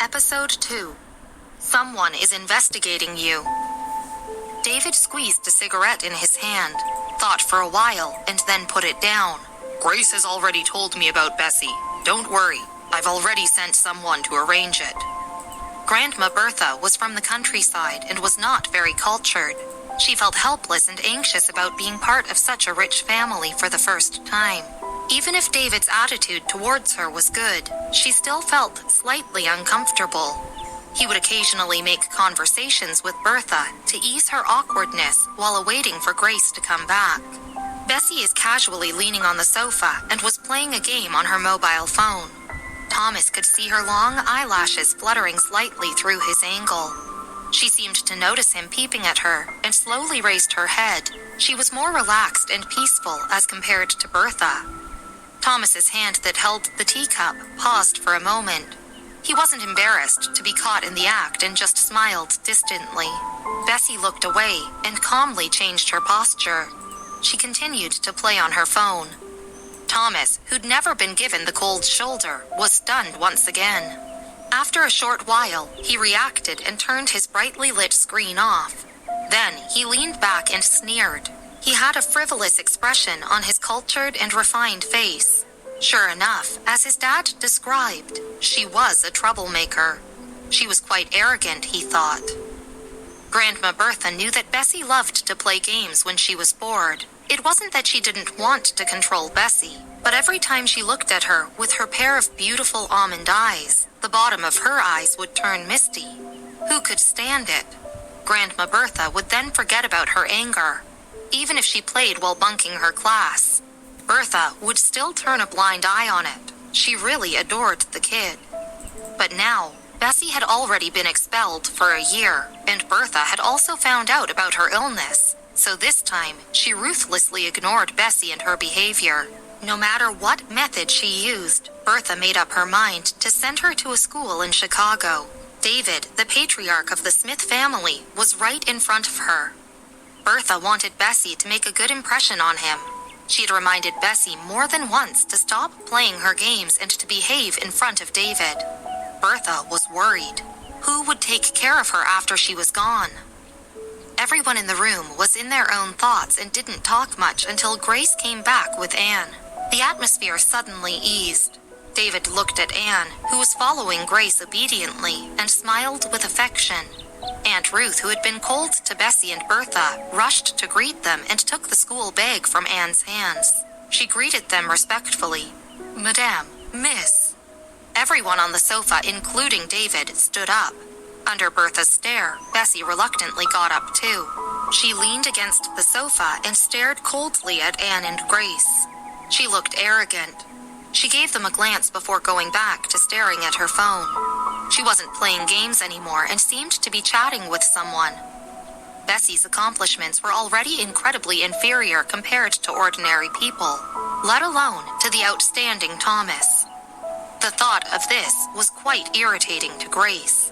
Episode 2. Someone is investigating you. David squeezed a cigarette in his hand, thought for a while, and then put it down. Grace has already told me about Bessie. Don't worry, I've already sent someone to arrange it. Grandma Bertha was from the countryside and was not very cultured. She felt helpless and anxious about being part of such a rich family for the first time. Even if David's attitude towards her was good, she still felt slightly uncomfortable. He would occasionally make conversations with Bertha to ease her awkwardness while awaiting for Grace to come back. Bessie is casually leaning on the sofa and was playing a game on her mobile phone. Thomas could see her long eyelashes fluttering slightly through his angle. She seemed to notice him peeping at her and slowly raised her head. She was more relaxed and peaceful as compared to Bertha. Thomas's hand that held the teacup paused for a moment. He wasn't embarrassed to be caught in the act and just smiled distantly. Bessie looked away and calmly changed her posture. She continued to play on her phone. Thomas, who'd never been given the cold shoulder, was stunned once again. After a short while, he reacted and turned his brightly lit screen off. Then he leaned back and sneered. He had a frivolous expression on his cultured and refined face. Sure enough, as his dad described, she was a troublemaker. She was quite arrogant, he thought. Grandma Bertha knew that Bessie loved to play games when she was bored. It wasn't that she didn't want to control Bessie, but every time she looked at her with her pair of beautiful almond eyes, the bottom of her eyes would turn misty. Who could stand it? Grandma Bertha would then forget about her anger. Even if she played while bunking her class, Bertha would still turn a blind eye on it. She really adored the kid. But now, Bessie had already been expelled for a year, and Bertha had also found out about her illness. So this time, she ruthlessly ignored Bessie and her behavior. No matter what method she used, Bertha made up her mind to send her to a school in Chicago. David, the patriarch of the Smith family, was right in front of her. Bertha wanted Bessie to make a good impression on him. She had reminded Bessie more than once to stop playing her games and to behave in front of David. Bertha was worried. Who would take care of her after she was gone? Everyone in the room was in their own thoughts and didn't talk much until Grace came back with Anne. The atmosphere suddenly eased. David looked at Anne, who was following Grace obediently, and smiled with affection. Aunt Ruth, who had been cold to Bessie and Bertha, rushed to greet them and took the school bag from Anne's hands. She greeted them respectfully. "Madame, Miss." Everyone on the sofa, including David, stood up. Under Bertha's stare, Bessie reluctantly got up too. She leaned against the sofa and stared coldly at Anne and Grace. She looked arrogant. She gave them a glance before going back to staring at her phone. She wasn't playing games anymore and seemed to be chatting with someone. Bessie's accomplishments were already incredibly inferior compared to ordinary people, let alone to the outstanding Thomas. The thought of this was quite irritating to Grace.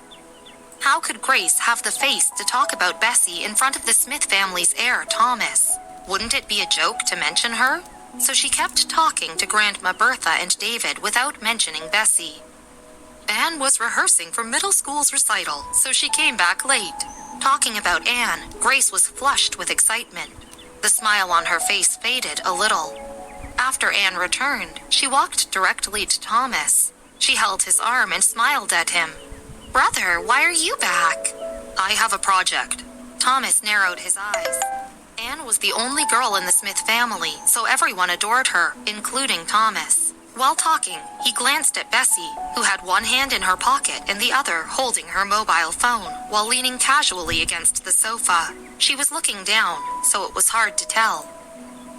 How could Grace have the face to talk about Bessie in front of the Smith family's heir, Thomas? Wouldn't it be a joke to mention her? So she kept talking to Grandma Bertha and David without mentioning Bessie. Anne was rehearsing for middle school's recital, so she came back late. Talking about Anne, Grace was flushed with excitement. The smile on her face faded a little. After Anne returned, she walked directly to Thomas. She held his arm and smiled at him. "Brother, why are you back?" "I have a project." Thomas narrowed his eyes. Anne was the only girl in the Smith family, so everyone adored her, including Thomas. While talking, he glanced at Bessie, who had one hand in her pocket and the other holding her mobile phone, while leaning casually against the sofa. She was looking down, so it was hard to tell.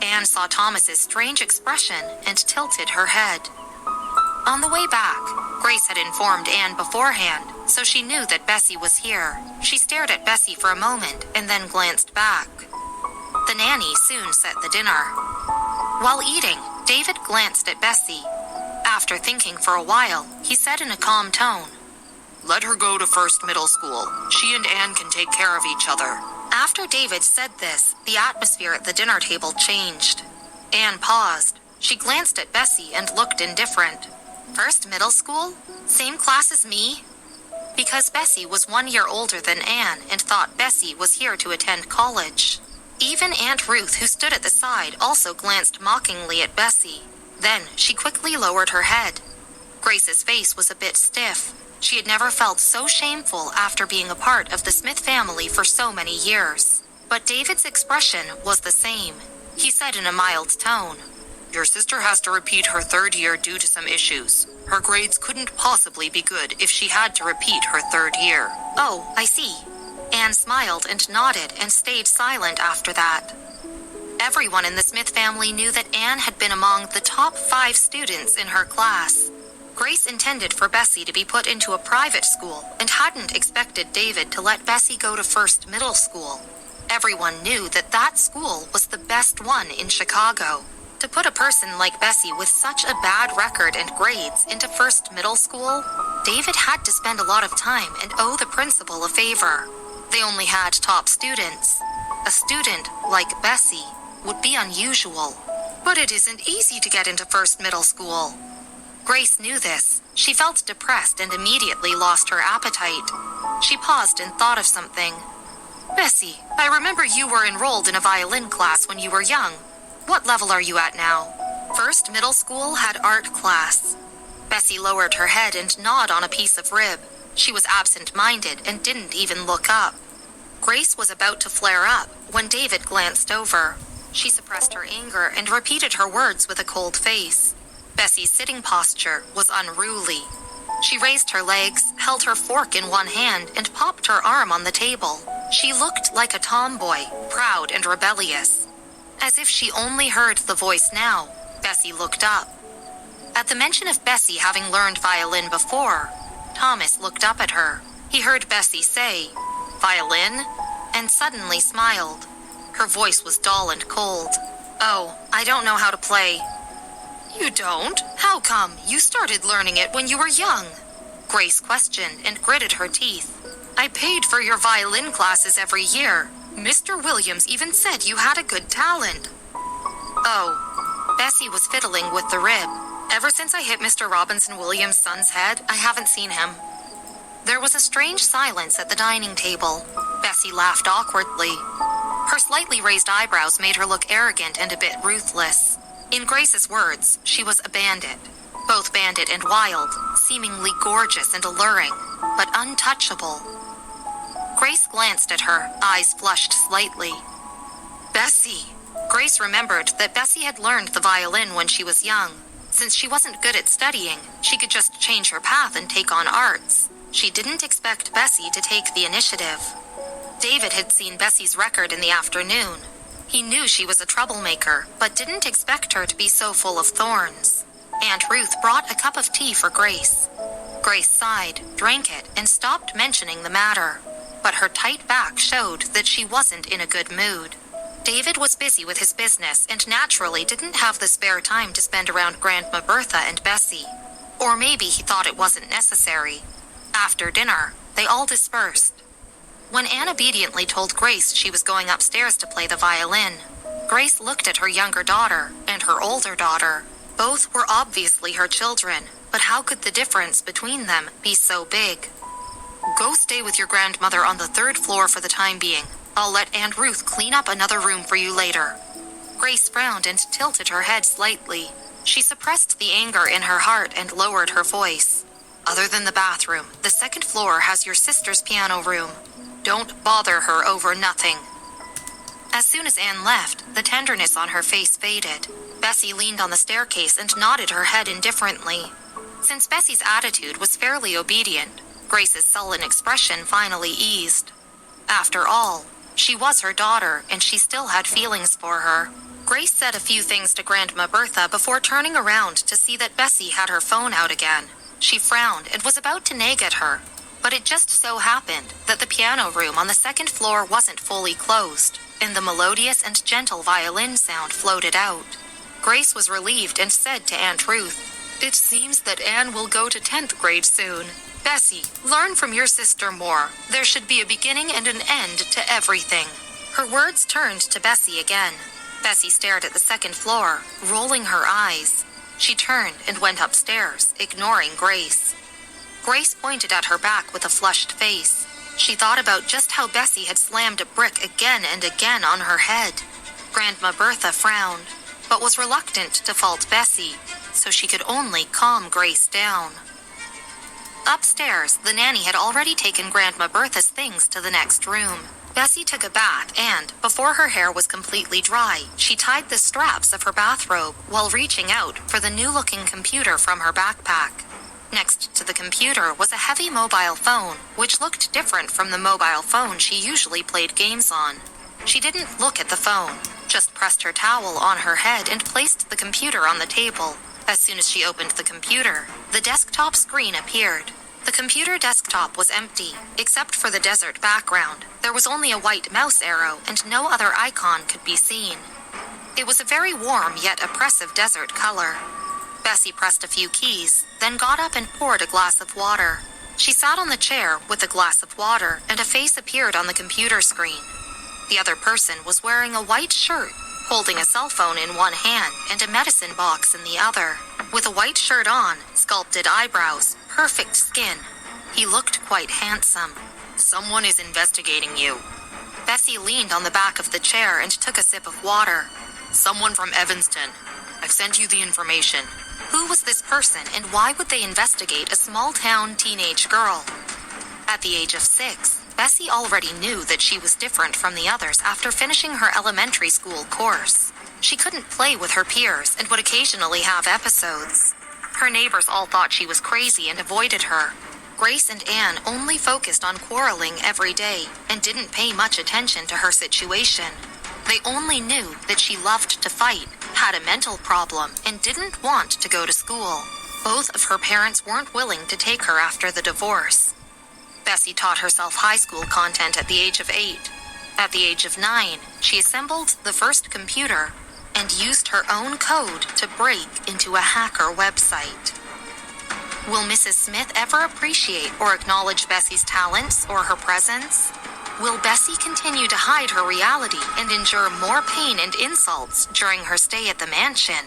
Anne saw Thomas's strange expression and tilted her head. On the way back, Grace had informed Anne beforehand, so she knew that Bessie was here. She stared at Bessie for a moment and then glanced back. The nanny soon set the dinner. While eating, David glanced at Bessie. After thinking for a while, he said in a calm tone, "Let her go to First Middle School. She and Anne can take care of each other." After David said this, the atmosphere at the dinner table changed. Anne paused. She glanced at Bessie and looked indifferent. "First Middle School? Same class as me?" because Bessie was 1 year older than Anne and thought Bessie was here to attend college. Even Aunt Ruth, who stood at the side, also glanced mockingly at Bessie. Then she quickly lowered her head. Grace's face was a bit stiff. She had never felt so shameful after being a part of the Smith family for so many years. But David's expression was the same. He said in a mild tone, "Your sister has to repeat her 3rd year due to some issues. Her grades couldn't possibly be good if she had to repeat her 3rd year." "Oh, I see." Anne smiled and nodded and stayed silent after that. Everyone in the Smith family knew that Anne had been among the top 5 students in her class. Grace intended for Bessie to be put into a private school and hadn't expected David to let Bessie go to First Middle School. Everyone knew that that school was the best one in Chicago. To put a person like Bessie with such a bad record and grades into First Middle School, David had to spend a lot of time and owe the principal a favor. They only had top students. A student like Bessie would be unusual. But it isn't easy to get into First Middle School. Grace knew this. She felt depressed and immediately lost her appetite. She paused and thought of something. "Bessie, I remember you were enrolled in a violin class when you were young. What level are you at now?" First Middle School had art class. Bessie lowered her head and gnawed on a piece of rib. She was absent-minded and didn't even look up. Grace was about to flare up when David glanced over. She suppressed her anger and repeated her words with a cold face. Bessie's sitting posture was unruly. She raised her legs, held her fork in one hand, and popped her arm on the table. She looked like a tomboy, proud and rebellious. As if she only heard the voice now, Bessie looked up. At the mention of Bessie having learned violin before, Thomas looked up at her. He heard Bessie say, "Violin?" and suddenly smiled. Her voice was dull and cold. "Oh, I don't know how to play." "You don't? How come? You started learning it when you were young?" Grace questioned and gritted her teeth. "I paid for your violin classes every year. Mr. Williams even said you had a good talent." "Oh." Bessie was fiddling with the rib. "Ever since I hit Mr. Robinson Williams' son's head, I haven't seen him." There was a strange silence at the dining table. Bessie laughed awkwardly. Her slightly raised eyebrows made her look arrogant and a bit ruthless. In Grace's words, she was a bandit. Both bandit and wild, seemingly gorgeous and alluring, but untouchable. Grace glanced at her, eyes flushed slightly. "Bessie." Grace remembered that Bessie had learned the violin when she was young. Since she wasn't good at studying, she could just change her path and take on arts. She didn't expect Bessie to take the initiative. David had seen Bessie's record in the afternoon. He knew she was a troublemaker, but didn't expect her to be so full of thorns. Aunt Ruth brought a cup of tea for Grace. Grace sighed, drank it, and stopped mentioning the matter. But her tight back showed that she wasn't in a good mood. David was busy with his business and naturally didn't have the spare time to spend around Grandma Bertha and Bessie. Or maybe he thought it wasn't necessary. After dinner, they all dispersed. When Anne obediently told Grace she was going upstairs to play the violin, Grace looked at her younger daughter and her older daughter. Both were obviously her children, but how could the difference between them be so big? "Go stay with your grandmother on the 3rd floor for the time being. I'll let Aunt Ruth clean up another room for you later." Grace frowned and tilted her head slightly. She suppressed the anger in her heart and lowered her voice. "Other than the bathroom, the 2nd floor has your sister's piano room. Don't bother her over nothing." As soon as Anne left, the tenderness on her face faded. Bessie leaned on the staircase and nodded her head indifferently. Since Bessie's attitude was fairly obedient, Grace's sullen expression finally eased. After all, she was her daughter and she still had feelings for her. Grace said a few things to Grandma Bertha before turning around to see that Bessie had her phone out again. She frowned and was about to nag at her, but it just so happened that the piano room on the 2nd floor wasn't fully closed, and the melodious and gentle violin sound floated out. Grace was relieved and said to Aunt Ruth, "It seems that Anne will go to 10th grade soon. Bessie, learn from your sister more. There should be a beginning and an end to everything." Her words turned to Bessie again. Bessie stared at the 2nd floor, rolling her eyes. She turned and went upstairs, ignoring Grace. Grace pointed at her back with a flushed face. She thought about just how Bessie had slammed a brick again and again on her head. Grandma Bertha frowned, but was reluctant to fault Bessie, so she could only calm Grace down. Upstairs, the nanny had already taken Grandma Bertha's things to the next room. Bessie took a bath and, before her hair was completely dry, she tied the straps of her bathrobe while reaching out for the new-looking computer from her backpack. Next to the computer was a heavy mobile phone, which looked different from the mobile phone she usually played games on. She didn't look at the phone, just pressed her towel on her head and placed the computer on the table. As soon as she opened the computer, the desktop screen appeared. The computer desktop was empty, except for the desert background. There was only a white mouse arrow and no other icon could be seen. It was a very warm yet oppressive desert color. Bessie pressed a few keys, then got up and poured a glass of water. She sat on the chair with a glass of water and a face appeared on the computer screen. The other person was wearing a white shirt, holding a cell phone in one hand and a medicine box in the other. With a white shirt on, sculpted eyebrows, perfect skin, he looked quite handsome. "Someone is investigating you." Bessie leaned on the back of the chair and took a sip of water. "Someone from Evanston. I've sent you the information." Who was this person and why would they investigate a small-town teenage girl? At the age of 6, Bessie already knew that she was different from the others after finishing her elementary school course. She couldn't play with her peers and would occasionally have episodes. Her neighbors all thought she was crazy and avoided her. Grace and Anne only focused on quarreling every day and didn't pay much attention to her situation. They only knew that she loved to fight, had a mental problem, and didn't want to go to school. Both of her parents weren't willing to take her after the divorce. Bessie taught herself high school content at the age of 8. At the age of 9, she assembled the first computer and used her own code to break into a hacker website. Will Mrs. Smith ever appreciate or acknowledge Bessie's talents or her presence? Will Bessie continue to hide her reality and endure more pain and insults during her stay at the mansion?